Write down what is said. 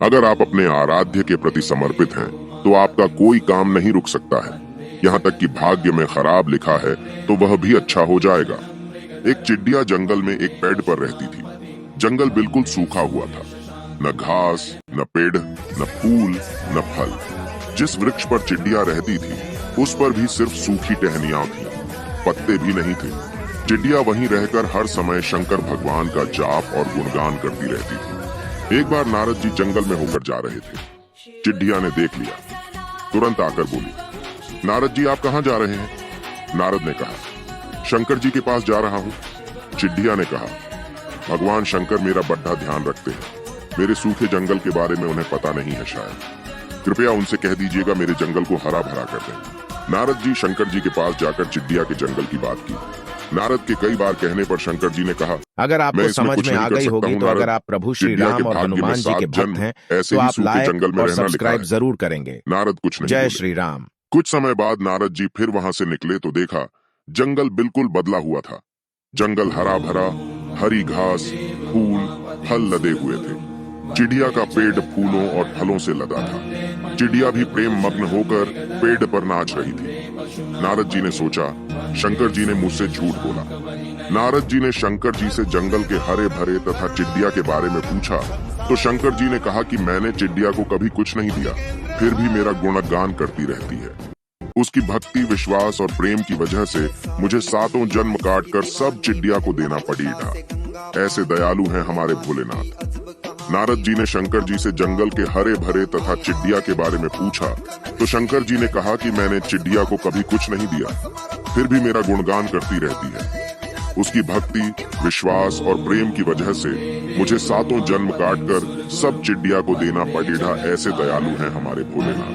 अगर आप अपने आराध्य के प्रति समर्पित हैं, तो आपका कोई काम नहीं रुक सकता है। यहाँ तक कि भाग्य में खराब लिखा है तो वह भी अच्छा हो जाएगा। एक चिड़िया जंगल में एक पेड़ पर रहती थी। जंगल बिल्कुल सूखा हुआ था, न घास, न पेड़, न फूल, न फल। जिस वृक्ष पर चिड़िया रहती थी, उस पर भी सिर्फ सूखी टहनियां थी, पत्ते भी नहीं थे। चिड़िया वहीं रहकर हर समय शंकर भगवान का जाप और गुणगान करती रहती थी। एक बार नारद जी जंगल में होकर जा रहे थे। चिड़िया ने देख लिया, तुरंत आकर बोली, नारद जी आप कहाँ जा रहे हैं? नारद ने कहा, शंकर जी के पास जा रहा हूँ। चिड़िया ने कहा, भगवान शंकर मेरा बड़ा ध्यान रखते हैं। मेरे सूखे जंगल के बारे में उन्हें पता नहीं है शायद। कृपया उनसे कह दीजिएगा मेरे जंगल को हरा भरा कर दें। नारद जी शंकर जी के पास जाकर चिड़िया के जंगल की बात की। नारद के कई बार कहने पर शंकर जी ने कहा, अगर आपको समझ में आ गई होगी तो अगर आप प्रभु श्री चिड़िया के राम और भाग्य में हनुमान जी 7 के भक्त जन्म हैं ऐसे तो ही आप सूखे लाइक जंगल में और रहना लिखा सब्सक्राइब है। जरूर करेंगे। नारद कुछ नहीं जय बोले। श्री राम। कुछ समय बाद नारद जी फिर वहां से निकले तो देखा जंगल बिल्कुल बदला हुआ था। जंगल हरा भरा, हरी घास, फूल, फल लदे हुए थे। चिड़िया का पेड़ फूलों और फलों से लदा था। चिड़िया भी प्रेम मग्न होकर पेड़ पर नाच रही थी। नारद जी ने सोचा, शंकर जी ने मुझसे झूठ बोला। नारद जी ने शंकर जी से जंगल के हरे भरे तथा चिड़िया के बारे में पूछा तो शंकर जी ने कहा कि मैंने चिड़िया को कभी कुछ नहीं दिया, फिर भी मेरा गुणगान करती रहती है। उसकी भक्ति, विश्वास और प्रेम की वजह से मुझे 7 जन्म काटकर सब चिड़िया को देना पड़ेगा। ऐसे दयालु हैं हमारे भोलेनाथ। नारद जी ने शंकर जी से जंगल के हरे भरे तथा चिड़िया के बारे में पूछा तो शंकर जी ने कहा कि मैंने चिड़िया को कभी कुछ नहीं दिया, फिर भी मेरा गुणगान करती रहती है। उसकी भक्ति, विश्वास और प्रेम की वजह से मुझे 7 जन्म काटकर सब चिड़िया को देना पड़ेगा। ऐसे दयालु हैं हमारे भोलेनाथ।